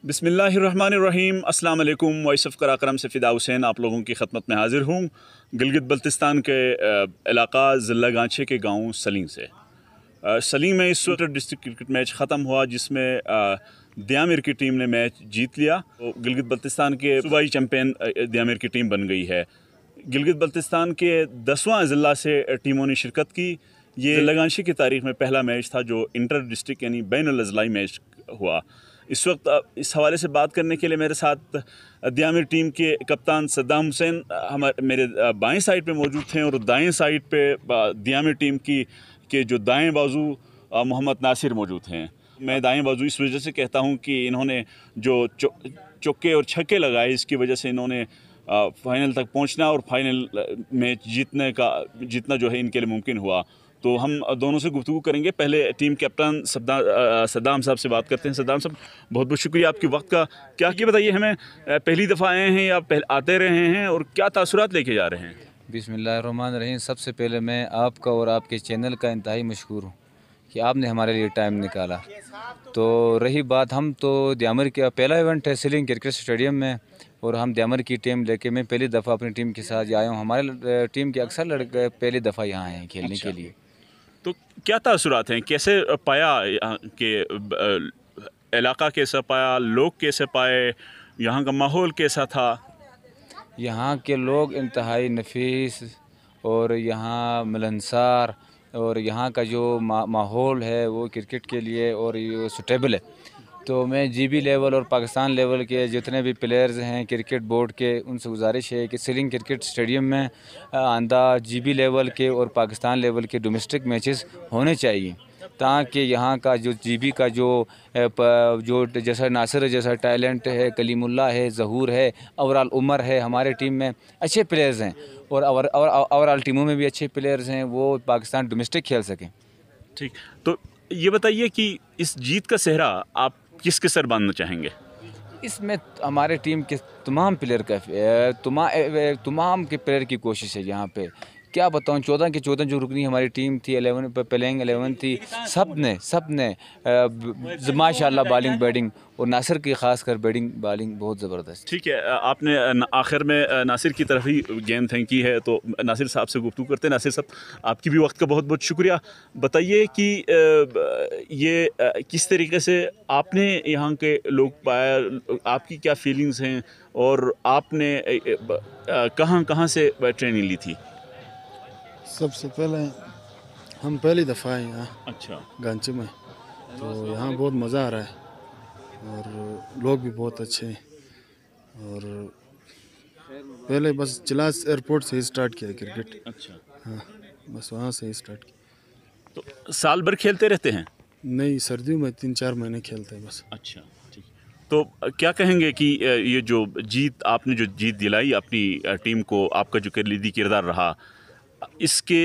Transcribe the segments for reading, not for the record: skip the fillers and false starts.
बिस्मिल्लाहिर्रहमानिर्रहीम। अस्सलाम वालेकुम। वॉइस ऑफ कराकरम से फ़िदा हुसैन आप लोगों की खदमत में हाज़िर हूँ। गिलगित बल्तिस्तान के इलाका ज़िला गांछे के गांव सलीम से। सलीम में इस वक्त डिस्ट्रिक्ट क्रिकेट मैच ख़त्म हुआ जिसमें दियामिर की टीम ने मैच जीत लिया। तो गिलगित बल्तिस्तान के सूबाई चैम्पियन दियामिर की टीम बन गई है। गिलगित बल्तिस्तान के 10वां ज़िला से टीमों ने शिरकत की। ये ज़िला गांछे की तारीख़ में पहला मैच था जो इंटर डिस्ट्रिक्ट यानी बैनुल अज़लाई मैच हुआ। इस वक्त इस हवाले से बात करने के लिए मेरे साथ दियामिर टीम के कप्तान सद्दाम हुसैन मेरे बाएं साइड पे मौजूद थे और दाएं साइड पे दियामिर टीम के जो दाएं बाजू मोहम्मद नासिर मौजूद हैं। मैं दाएं बाजू इस वजह से कहता हूं कि इन्होंने जो चौके और छक्के लगाए इसकी वजह से इन्होंने फाइनल तक पहुंचना और फाइनल मैच जीतना जो है इनके लिए मुमकिन हुआ। तो हम दोनों से गुफ्तगू करेंगे। पहले टीम कैप्टन सद्दाम साहब से बात करते हैं। सद्दाम साहब, बहुत बहुत शुक्रिया आपके वक्त का। क्या बताइए हमें, पहली दफ़ा आए हैं या आते रहे हैं और क्या तासुरात लेके जा रहे हैं? बिस्मिल्लाहिर्रहमानिर्रहीम। सबसे पहले मैं आपका और आपके चैनल का इंतहाई मशकूर हूँ कि आपने हमारे लिए टाइम निकाला। तो रही बात, हम तो दियामिर का पहला इवेंट है सिलिंग क्रिकेट स्टेडियम में और हम दियामिर की टीम लेके मैं पहली दफ़ा अपनी टीम के साथ आया हूँ। हमारे टीम के अक्सर लड़के पहली दफ़ा यहाँ आए हैं खेलने के लिए। तो क्या तासुरात हैं? कैसे पाया यहाँ के इलाका, कैसा पाया, लोग कैसे पाए, यहाँ का माहौल कैसा था? यहाँ के लोग इंतहाई नफीस और यहाँ मिलनसार और यहाँ का जो माहौल है वो क्रिकेट के लिए और ये सूटेबल है। तो मैं जीबी लेवल और पाकिस्तान लेवल के जितने भी प्लेयर्स हैं क्रिकेट बोर्ड के, उनसे गुजारिश है कि सिलिंग क्रिकेट स्टेडियम में आंदा जीबी लेवल के और पाकिस्तान लेवल के डोमेस्टिक मैचेस होने चाहिए ताकि यहाँ का जो जीबी का जो जैसा नासिर जैसा टैलेंट है, कलीमुल्लाह है, ज़हूर है, ओवरऑल उमर है, हमारे टीम में अच्छे प्लेयर्स हैं और ओवरऑल टीमों में भी अच्छे प्लेयर्स हैं, वो पाकिस्तान डोमेस्टिक खेल सकें। ठीक। तो ये बताइए कि इस जीत का सेहरा आप किसके सर बांधना चाहेंगे? इसमें हमारे टीम के तमाम प्लेयर का तमाम के प्लेयर की कोशिश है। यहाँ पे क्या बताऊँ, 14 के 14 जो रुकनी हमारी टीम थी, 11 प्लेइंग 11 थी, सब ने माशाल्लाह बॉलिंग बैटिंग और नासिर की खास कर बैटिंग बॉलिंग बहुत ज़बरदस्त। ठीक है, आपने आखिर में नासिर की तरफ ही गेंद फेंकी है तो नासिर साहब से गुफ्तगू करते हैं। नासिर साहब, आपकी भी वक्त का बहुत बहुत शुक्रिया। बताइए कि ये किस तरीके से आपने यहाँ के लोग पाया, आपकी क्या फीलिंग्स हैं और आपने कहाँ से ट्रेनिंग ली थी? सबसे पहले हम पहली दफ़ा आए यहाँ। अच्छा। गांचे में तो यहाँ बहुत मज़ा आ रहा है और लोग भी बहुत अच्छे हैं और पहले बस चिलास एयरपोर्ट से ही स्टार्ट किया क्रिकेट। अच्छा। हाँ, बस वहाँ से ही स्टार्ट किया। तो साल भर खेलते रहते हैं? नहीं, सर्दियों में 3-4 महीने खेलते हैं बस। अच्छा, ठीक। तो क्या कहेंगे कि ये जो आपने जो जीत दिलाई अपनी टीम को, आपका जो कलीदी किरदार रहा, इसके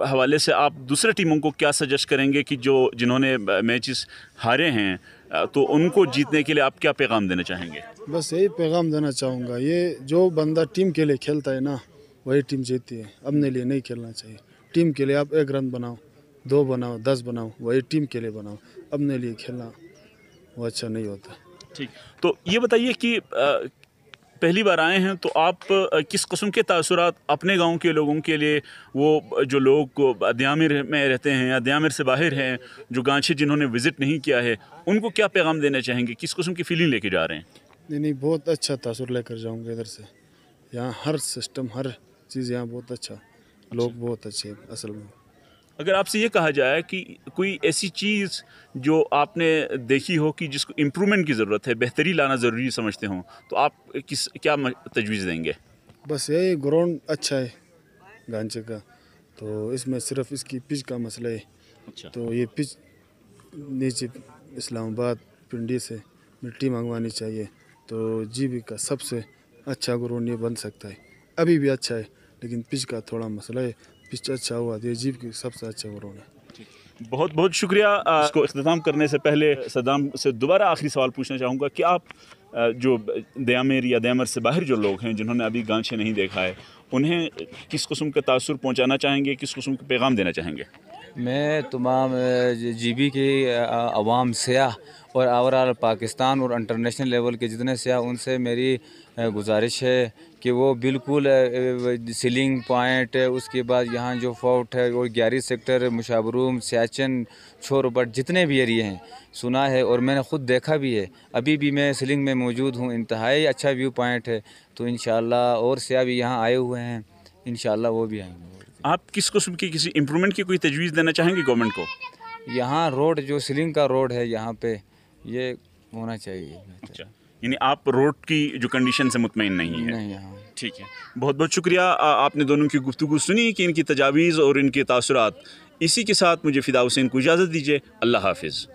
हवाले से आप दूसरे टीमों को क्या सजेस्ट करेंगे कि जिन्होंने मैचेस हारे हैं तो उनको जीतने के लिए आप क्या पैगाम देना चाहेंगे? बस यही पैगाम देना चाहूँगा, ये जो बंदा टीम के लिए खेलता है ना वही टीम जीतती है। अपने लिए नहीं खेलना चाहिए। टीम के लिए आप 1 रन बनाओ, 2 बनाओ, 10 बनाओ, वही टीम के लिए बनाओ। अपने लिए खेलना वो अच्छा नहीं होता। ठीक। तो ये बताइए कि पहली बार आए हैं तो आप किस किस्म के तासुरात अपने गांव के लोगों के लिए, वो जो लोग दियामिर में रहते हैं या दियामिर से बाहर हैं, जो गांछे जिन्होंने विज़िट नहीं किया है, उनको क्या पैगाम देना चाहेंगे? किस किस्म की फीलिंग लेके जा रहे हैं? नहीं, बहुत अच्छा तासुर लेकर जाऊंगा इधर से। यहाँ हर सिस्टम, हर चीज़ यहाँ बहुत अच्छा, लोग बहुत अच्छे असल में। अगर आपसे ये कहा जाए कि कोई ऐसी चीज़ जो आपने देखी हो कि जिसको इम्प्रूवमेंट की ज़रूरत है, बेहतरी लाना ज़रूरी समझते हों, तो आप क्या तजवीज़ देंगे? बस यही ग्राउंड अच्छा है गांचे का, तो इसमें सिर्फ इसकी पिच का मसला है। अच्छा। तो ये पिच नीचे इस्लामाबाद पिंडी से मिट्टी मंगवानी चाहिए, तो जीबी का सबसे अच्छा ग्राउंड ये बन सकता है। अभी भी अच्छा है लेकिन पिच का थोड़ा मसला है। पिच अच्छा हुआ तो ये जीब की सबसे अच्छा ग्राउंड है। बहुत बहुत शुक्रिया। इसको इख्तिताम करने से पहले सद्दाम से दोबारा आखिरी सवाल पूछना चाहूँगा कि आप जो दियामिर या दियामिर से बाहर जो लोग हैं जिन्होंने अभी गांछे नहीं देखा है, उन्हें किस किस्म का तासुर पहुँचाना चाहेंगे, किस किस्म का पैगाम देना चाहेंगे? میں تمام جی بی کی عوام سیاح اور اوورال پاکستان اور انٹرنیشنل لیول کے جتنے سیاح ان سے میری گزارش ہے کہ وہ بالکل سیلنگ پوائنٹ، اس کے بعد یہاں جو فورٹ ہے اور 11 سیکٹر، مشابروم، سیاچن، چھوربٹ، جتنے بھی ایریے ہیں سنا ہے اور میں نے خود دیکھا بھی ہے. ابھی بھی میں سیلنگ میں موجود ہوں. انتہائی اچھا ویو پوائنٹ ہے. تو انشاءاللہ اور سیاح بھی یہاں آئے ہوئے ہیں، انشاءاللہ وہ بھی آئیں گے. آپ کس قسم کی کسی امپرومنٹ کی کوئی تجویز دینا چاہیں گے گورنمنٹ کو؟ یہاں روڈ جو سیلنگ کا روڈ ہے یہاں پہ یہ ہونا چاہیے. اچھا، یعنی آپ روڈ کی جو کنڈیشن سے مطمئن نہیں ہیں؟ نہیں، یہاں ٹھیک ہے، بہت بہت شکریہ. آپ نے دونوں کی گفتگو سنی کہ ان کی تجاویز اور ان کے تاثرات. اسی کے ساتھ مجھے فدا حسین کو اجازت دیجیے. اللہ حافظ.